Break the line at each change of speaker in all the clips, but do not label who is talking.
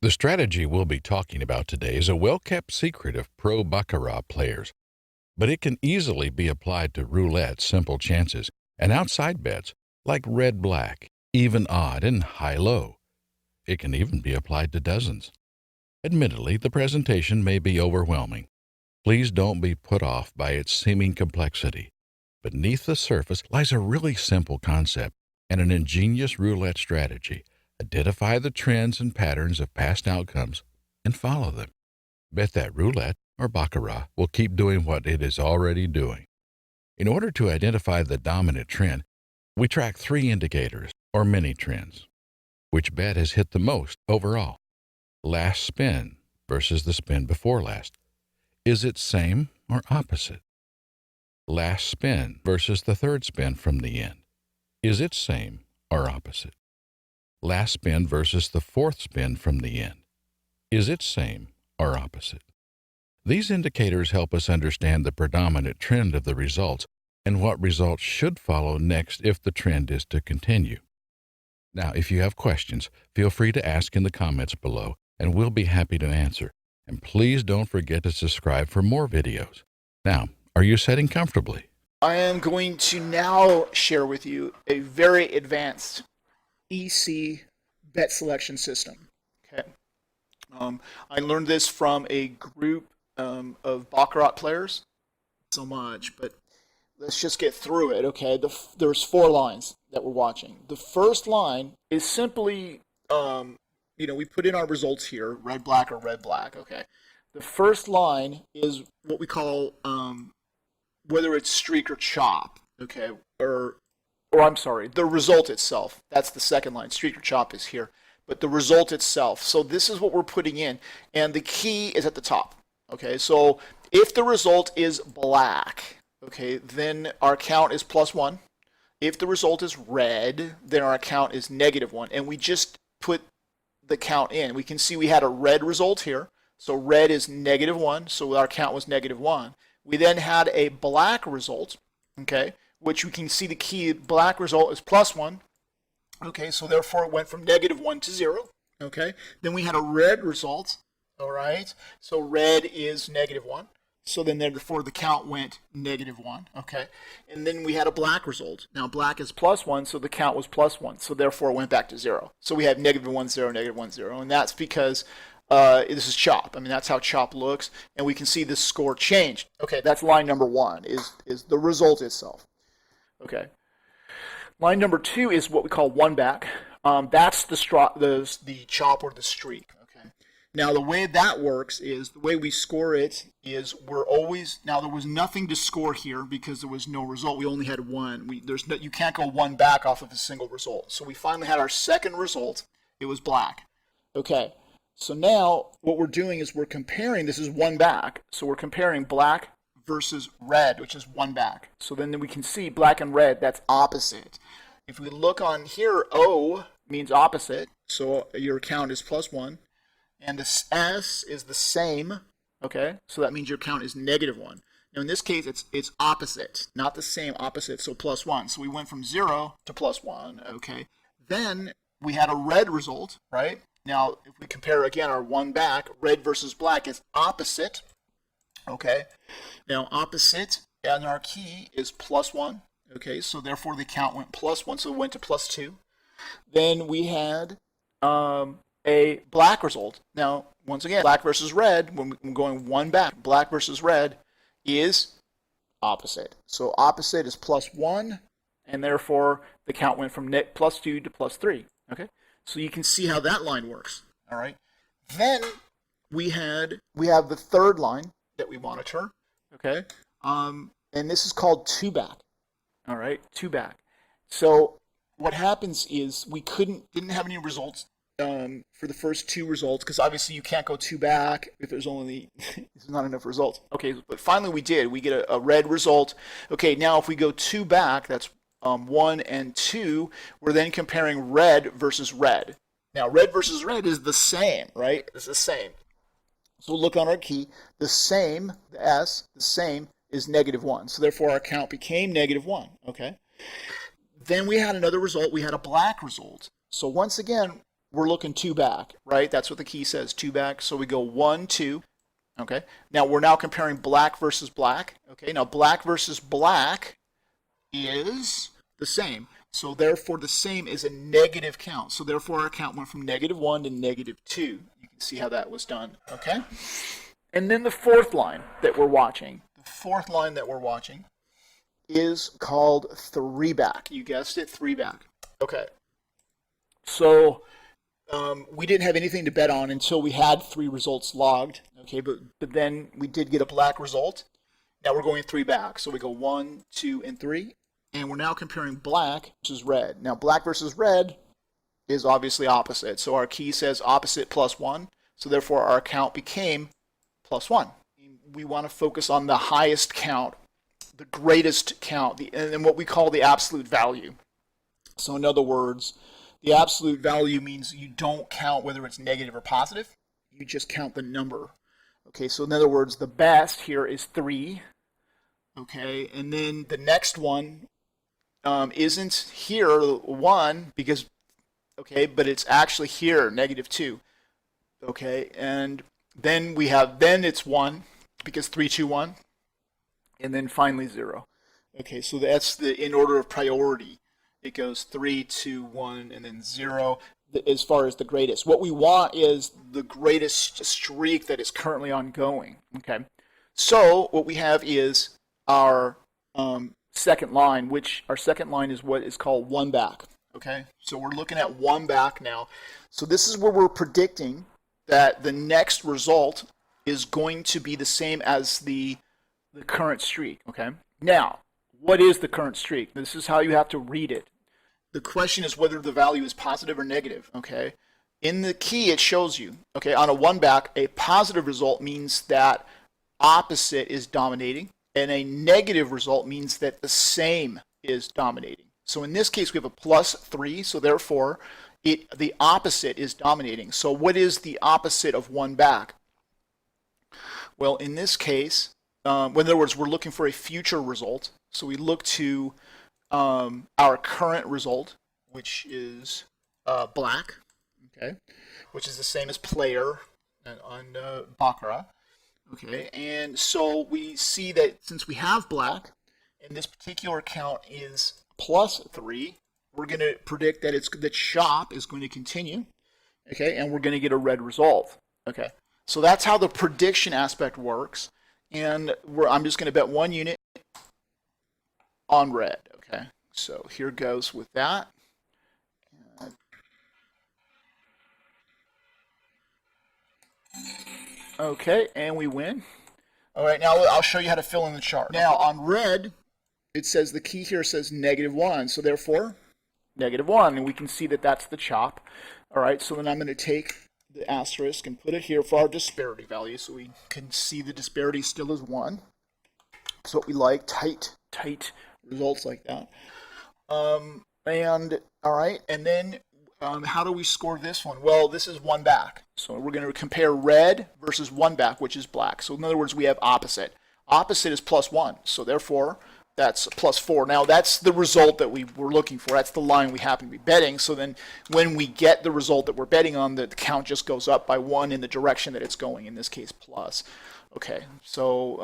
The strategy we'll be talking about today is a well-kept secret of pro Baccarat players, but it can easily be applied to roulette simple chances and outside bets like red-black, even-odd, and high-low. It can even be applied to dozens. Admittedly, the presentation may be overwhelming. Please don't be put off by its seeming complexity. Beneath the surface lies a really simple concept and an ingenious roulette strategy. Identify the trends and patterns of past outcomes and follow them. Bet that roulette or baccarat will keep doing what it is already doing. In order to identify the dominant trend, we track 3 indicators or mini trends. Which bet has hit the most overall? Last spin versus the spin before last. Is it same or opposite? Last spin versus the third spin from the end. Is it same or opposite? Last spin versus the fourth spin from the end. Is it same or opposite? These indicators help us understand the predominant trend of the results and what results should follow next if the trend is to continue. Now, if you have questions, feel free to ask in the comments below, and we'll be happy to answer. And please don't forget to subscribe for more videos. Now, are you sitting comfortably?
I am going to now share with you a very advanced EC bet selection system. Okay, I learned this from a group of Baccarat players. So much, but let's just get through it. Okay, there's 4 lines that we're watching. The first line is simply, we put in our results here, red, black, or red, black. Okay, the first line is what we call whether it's streak or chop. Okay, or I'm sorry, the result itself. That's the second line. Streak or chop is here, but the result itself. So this is what we're putting in, and the key is at the top. Okay, so if the result is black, okay, then our count is +1. If the result is red, then our count is -1, and we just put the count in. We can see we had a red result here, so red is -1, so our count was -1. We then had a black result, okay, which we can see the key black result is +1. Okay, so therefore it went from -1 to 0. Okay, then we had a red result. All right, so red is -1. So then therefore the count went -1. Okay, and then we had a black result. Now black is +1, so the count was +1. So therefore it went back to 0. So we have -1, 0, -1, 0, and that's because this is chop. I mean, that's how chop looks, and we can see the score changed. Okay, that's line number 1 is the result itself. Okay, line number 2 is what we call one back. That's the chop or the streak. Okay, now the way that works is the way we score it is we're always now there was nothing to score here because there was no result. We only had one. You can't go one back off of a single result. So we finally had our second result. It was black. Okay. So now what we're doing is we're comparing, this is one back, so we're comparing black versus red, which is one back. So then we can see black and red, that's opposite. If we look on here, O means opposite, so your count is +1, and this S is the same, okay, so that means your count is -1. Now in this case, it's opposite, not the same, opposite, so +1. So we went from 0 to +1, okay. Then we had a red result, right? Now, if we compare again our one back, red versus black is opposite. Okay. Now, opposite and our key is +1. Okay, so therefore the count went +1, so it went to +2. Then we had a black result. Now, once again, black versus red, when we're going one back, black versus red is opposite. So opposite is +1, and therefore the count went from +2 to +3. Okay. So you can see how that line works. All right. Then we have the third line that we monitor. Okay. And this is called two back. All right, two back. So what happens is we didn't have any results for the first 2 results because obviously you can't go 2 back if there's not enough results. Okay, but finally we did. We get a red result. Okay, now if we go 2 back, that's 1 and 2, we're then comparing red versus red. Now, red versus red is the same, right? It's the same. So look on our key. The same, the S, the same is -1. So therefore, our count became -1, okay? then we had another result. We had a black result. So once again, we're looking 2 back, right? That's what the key says, 2 back. So we go 1, 2. Okay. Now we're now comparing black versus black. Okay. Now black versus black is the same. So therefore the same is a negative count. So therefore our count went from -1 to -2. You can see how that was done. Okay. And then the fourth line that we're watching. The fourth line that we're watching is called 3 back. You guessed it, 3 back. Okay. So we didn't have anything to bet on until we had 3 results logged. Okay, but then we did get a black result. Now we're going 3 back. So we go 1, 2, and 3. And we're now comparing black versus red. Now black versus red is obviously opposite. So our key says opposite +1. So therefore our count became +1. We want to focus on the highest count, the greatest count, and what we call the absolute value. So in other words, the absolute value means you don't count whether it's negative or positive. You just count the number. Okay, so in other words, the best here is 3. Okay, and then the next one isn't here 1 because, okay, but it's actually here -2. Okay, and then it's 1 because 3, 2, 1, and then finally 0. Okay, so that's in order of priority. It goes 3, 2, 1, and then 0 as far as the greatest. What we want is the greatest streak that is currently ongoing. Okay, so what we have is our second line, which our second line is what is called 1 back. Okay, so we're looking at 1 back now. So this is where we're predicting that the next result is going to be the same as the current streak. Okay, now what is the current streak? This is how you have to read it. The question is whether the value is positive or negative. Okay, in the key it shows you. Okay, on a 1 back, a positive result means that opposite is dominating, and a negative result means that the same is dominating. So in this case we have a +3, so therefore the opposite is dominating. So what is the opposite of 1 back? Well, in this case, in other words, we're looking for a future result. So we look to our current result, which is black, okay, which is the same as player on Baccarat. Okay, and so we see that since we have black, and this particular count is +3, we're going to predict that the chop is going to continue, okay, and we're going to get a red result. Okay, so that's how the prediction aspect works, and I'm just going to bet 1 unit on red. Okay, so here goes with that. Okay, and we win. All right, now I'll show you how to fill in the chart. Now on red, it says the key here says -1, so therefore -1, and we can see that that's the chop. All right, so then I'm going to take the asterisk and put it here for our disparity value, so we can see the disparity still is 1. That's what we like, tight results like that. And all right, and then how do we score this one? Well, this is 1 back. So we're going to compare red versus 1 back, which is black. So in other words, we have opposite. Opposite is +1. So therefore, that's +4. Now that's the result that we were looking for. That's the line we happen to be betting. So then when we get the result that we're betting on, the count just goes up by 1 in the direction that it's going, in this case plus. Okay, so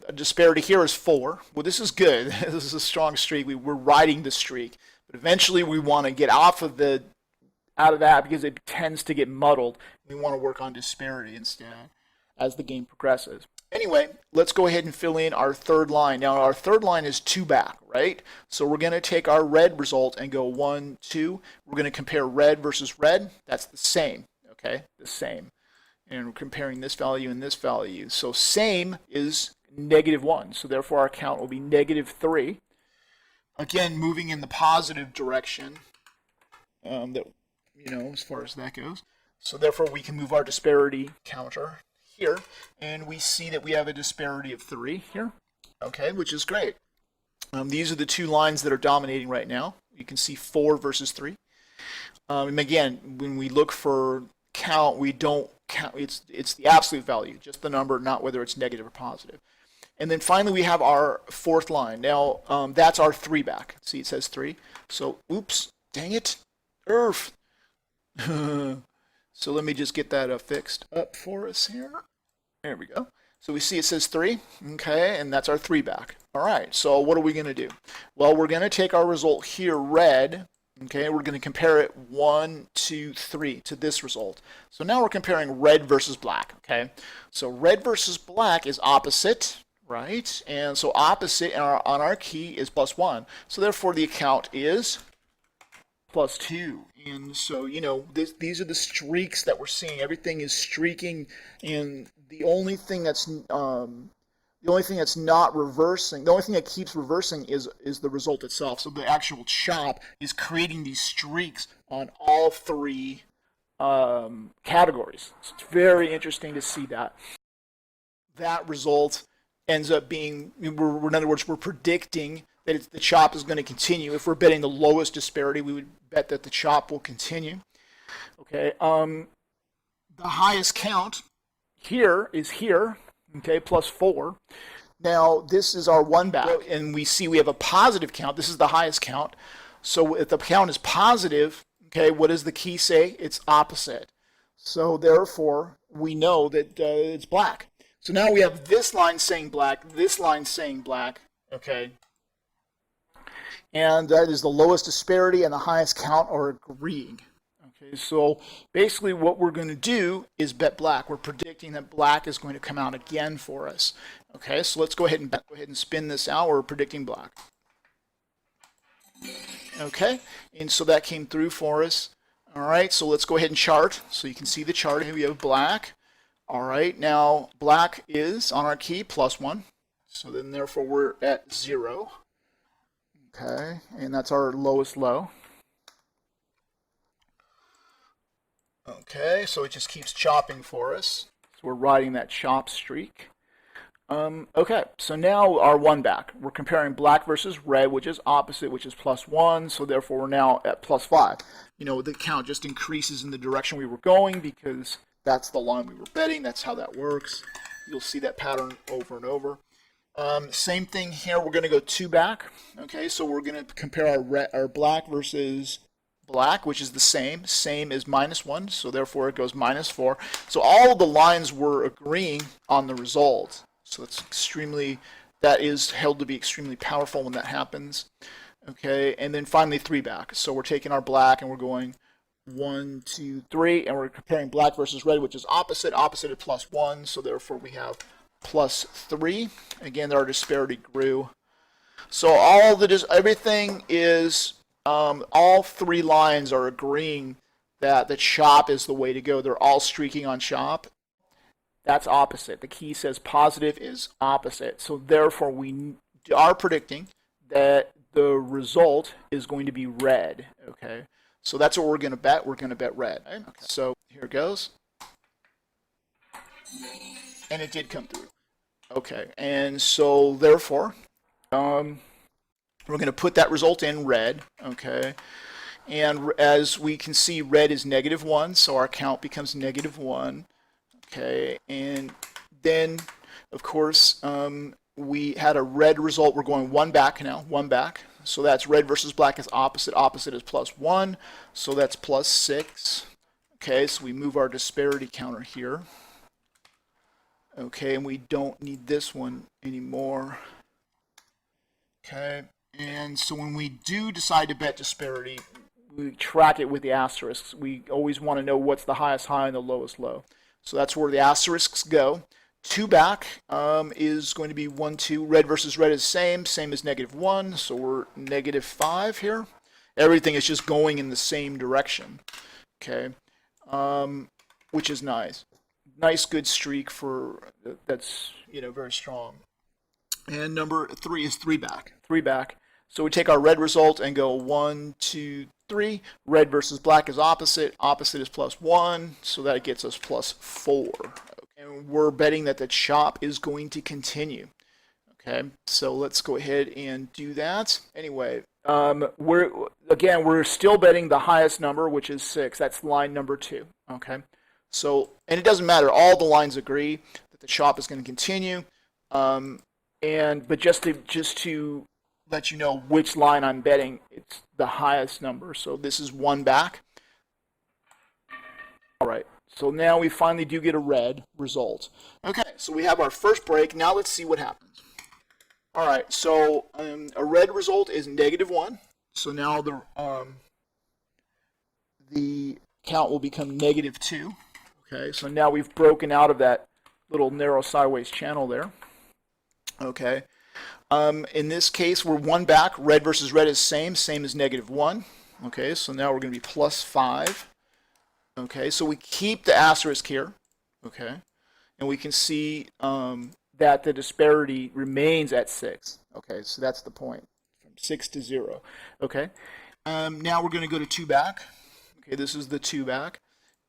a disparity here is 4. Well, this is good. This is a strong streak. We're riding the streak. But eventually we want to get out of that because it tends to get muddled. We want to work on disparity instead as the game progresses. Anyway, let's go ahead and fill in our third line. Now our third line is 2 back, right? So we're going to take our red result and go 1, 2. We're going to compare red versus red. That's the same, okay? The same. And we're comparing this value and this value. So same is -1. So therefore our count will be -3. Again, moving in the positive direction, as far as that goes. So therefore we can move our disparity counter here, and we see that we have a disparity of 3 here, okay, which is great. These are the 2 lines that are dominating right now. You can see 4 versus 3. And again, when we look for count, we don't count. It's the absolute value, just the number, not whether it's negative or positive. And then finally we have our fourth line. Now that's our 3 back. See, it says 3. So, oops, dang it. Earth. So let me just get that fixed up for us here. There we go. So we see it says 3, okay, and that's our 3 back. All right, so what are we going to do? Well, we're going to take our result here, red, okay, we're going to compare it 1, 2, 3 to this result. So now we're comparing red versus black, okay? So red versus black is opposite, right? And so opposite on our key is +1. So therefore the account is +2. And so, you know, these are the streaks that we're seeing. Everything is streaking, and the only thing that's not reversing, the only thing that keeps reversing is the result itself. So the actual chop is creating these streaks on all 3 categories. So it's very interesting to see that. That result ends up being, in other words, we're predicting that the chop is going to continue. If we're betting the lowest disparity, we would bet that the chop will continue. Okay. The highest count here is here. Okay, +4. Now this is our 1 back, and we see we have a positive count. This is the highest count. So if the count is positive, okay, what does the key say? It's opposite. So therefore, we know that it's black. So now we have this line saying black, this line saying black. Okay. And that is the lowest disparity and the highest count are agreeing. Okay, so basically what we're going to do is bet black. We're predicting that black is going to come out again for us. Okay, so let's go ahead and spin this out. We're predicting black. Okay, and so that came through for us. All right, so let's go ahead and chart. So you can see the chart. Here we have black. All right, now black is on our key +1. So then therefore we're at 0. Okay, and that's our lowest low. Okay, so it just keeps chopping for us. So we're riding that chop streak. Okay, so now our 1 back. We're comparing black versus red, which is opposite, which is +1. So therefore we're now at +5. You know, the count just increases in the direction we were going because that's the line we were betting. That's how that works. You'll see that pattern over and over. Same thing here. We're going to go 2 back. Okay, so we're going to compare our black versus black, which is the same. Same is -1, so therefore it goes -4. So all of the lines were agreeing on the result. So that is held to be extremely powerful when that happens. Okay, and then finally 3 back. So we're taking our black and we're going 1, 2, 3, and we're comparing black versus red, which is opposite. Opposite is +1, so therefore we have +3. Again, our disparity grew. So everything is, all 3 lines are agreeing that the chop is the way to go. They're all streaking on chop. That's opposite. The key says positive is opposite. So therefore we are predicting that the result is going to be red. Okay. So that's what we're going to bet. We're going to bet red. Okay. So here it goes. And it did come through. Okay, and so therefore, we're going to put that result in red, okay? And as we can see, red is -1, so our count becomes -1, okay? And then, of course, we had a red result. We're going 1 back now, 1 back. So that's red versus black is opposite. Opposite is +1, so that's +6. Okay, so we move our disparity counter here. Okay, and we don't need this one anymore. Okay, and so when we do decide to bet disparity, we track it with the asterisks. We always want to know what's the highest high and the lowest low. So that's where the asterisks go. 2 back is going to be 1, 2. Red versus red is same as -1, so we're -5 here. Everything is just going in the same direction. Okay, which is nice. Nice good streak that's, you know, very strong. And number 3 is 3 back. 3 back. So we take our red result and go 1, 2, 3. Red versus black is opposite. Opposite is +1, so that gets us +4. And we're betting that the chop is going to continue. Okay, so let's go ahead and do that. Anyway, we're still betting the highest number, which is 6. That's line number 2. Okay. So, and it doesn't matter. All the lines agree that the chop is going to continue. but just to let you know which line I'm betting, it's the highest number. So this is one back. All right. So now we finally do get a red result. Okay, so we have our first break. Now let's see what happens. All right, so a red result is -1. So now the count will become -2. Okay, so now we've broken out of that little narrow sideways channel there. Okay, in this case, we're one back. Red versus red is same as -1. Okay, so now we're going to be +5. Okay, so we keep the asterisk here. Okay, and we can see that the disparity remains at 6. Okay, so that's the point, from 6 to 0. Okay, now we're going to go to 2 back. Okay, this is the 2 back.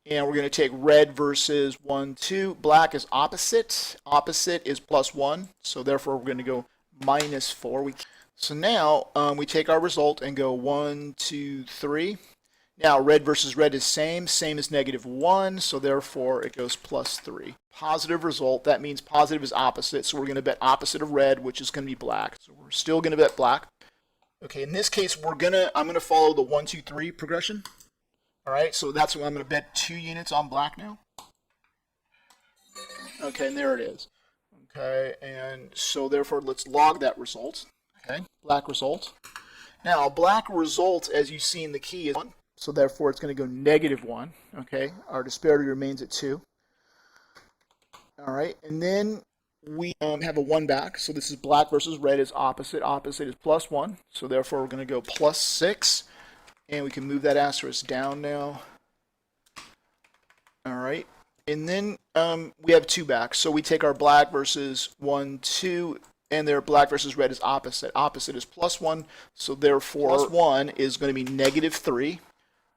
And we're going to take red versus 1, 2. Black is opposite. Opposite is +1. So therefore, we're going to go -4. So now we take our result and go 1, 2, 3. Now red versus red is same as -1. So therefore, it goes +3. Positive result. That means positive is opposite. So we're going to bet opposite of red, which is going to be black. So we're still going to bet black. Okay, in this case, I'm going to follow the 1, 2, 3 progression. All right, so that's what I'm going to bet 2 units on black now. Okay, and there it is. Okay, and so therefore, let's log that result. Okay, black result. Now, black result, as you see in the key, is 1. So therefore, it's going to go -1. Okay, our disparity remains at 2. All right, and then we have a 1 back. So this is black versus red is opposite. Opposite is +1. So therefore, we're going to go +6. And we can move that asterisk down now. All right. And then we have 2 back. So we take our black versus 1, 2, and their black versus red is opposite. Opposite is +1. So therefore, +1 is going to be -3.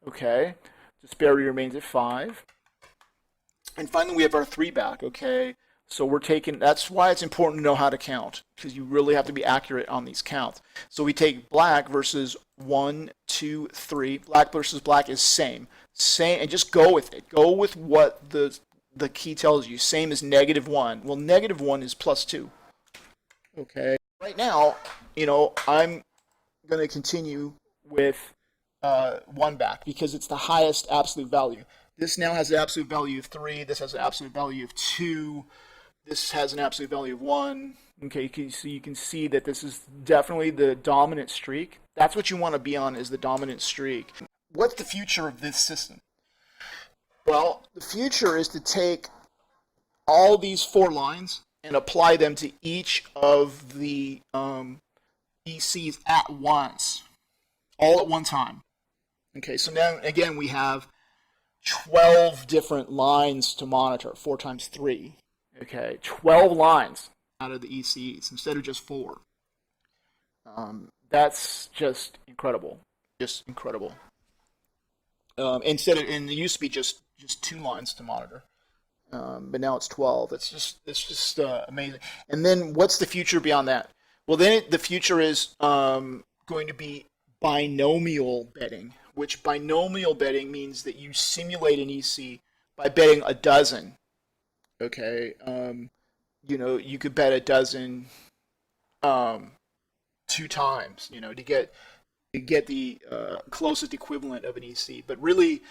Okay. Disparity remains at 5. And finally, we have our 3 back. Okay. So we're taking, that's why it's important to know how to count, because you really have to be accurate on these counts. So we take black versus 1, 2, 3. Black versus black is same, and just go with it. Go with what the key tells you. Same as -1. Well, -1 is +2. Okay. Right now, I'm going to continue with 1 back because it's the highest absolute value. This now has an absolute value of 3. This has an absolute value of 2. This has an absolute value of 1. Okay, so you can see that this is definitely the dominant streak. That's what you want to be on, is the dominant streak. What's the future of this system? Well, the future is to take all these 4 lines and apply them to each of the ECs at once, all at one time. Okay, so now, again, we have 12 different lines to monitor, 4 times 3. Okay, 12 lines out of the ECs instead of just 4. That's just incredible. Just incredible. And it used to be just 2 lines to monitor, but now it's 12. It's just amazing. And then what's the future beyond that? Well, then the future is going to be binomial betting, which binomial betting means that you simulate an EC by betting a dozen. Okay, you could bet a dozen 2 times, to get the closest equivalent of an EC. But really,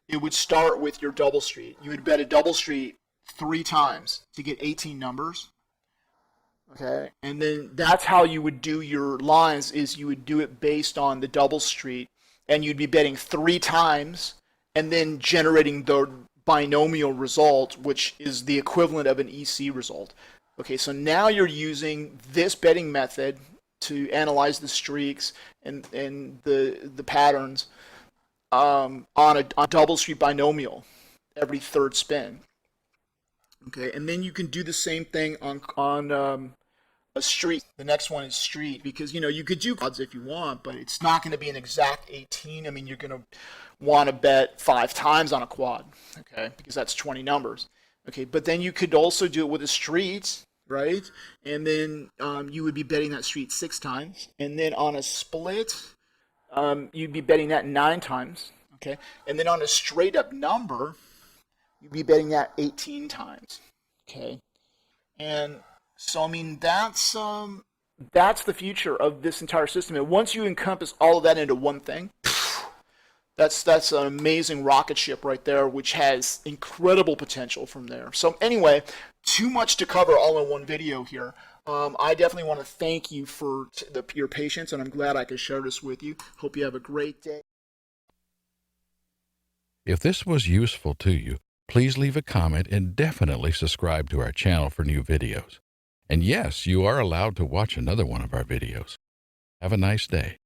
it would start with your double street. You would bet a double street 3 times to get 18 numbers. Okay, and then that's how you would do your lines, is you would do it based on the double street, and you'd be betting 3 times and then generating the binomial result, which is the equivalent of an EC result. Okay, so now you're using this betting method to analyze the streaks and the patterns on a double street binomial every 3rd spin. Okay, and then you can do the same thing on a street. The next one is street, because you could do quads if you want, but it's not going to be an exact 18. I mean, you're going to want to bet 5 times on a quad, okay, because that's 20 numbers. Okay, but then you could also do it with a street, right? And then you would be betting that street 6 times, and then on a split, you'd be betting that 9 times, okay, and then on a straight up number, you'd be betting that 18 times, okay, and So I mean that's the future of this entire system. And once you encompass all of that into one thing, that's an amazing rocket ship right there, which has incredible potential from there. So anyway, too much to cover all in one video here. I definitely want to thank you for your patience, and I'm glad I could share this with you. Hope you have a great day.
If this was useful to you, please leave a comment and definitely subscribe to our channel for new videos. And yes, you are allowed to watch another one of our videos. Have a nice day.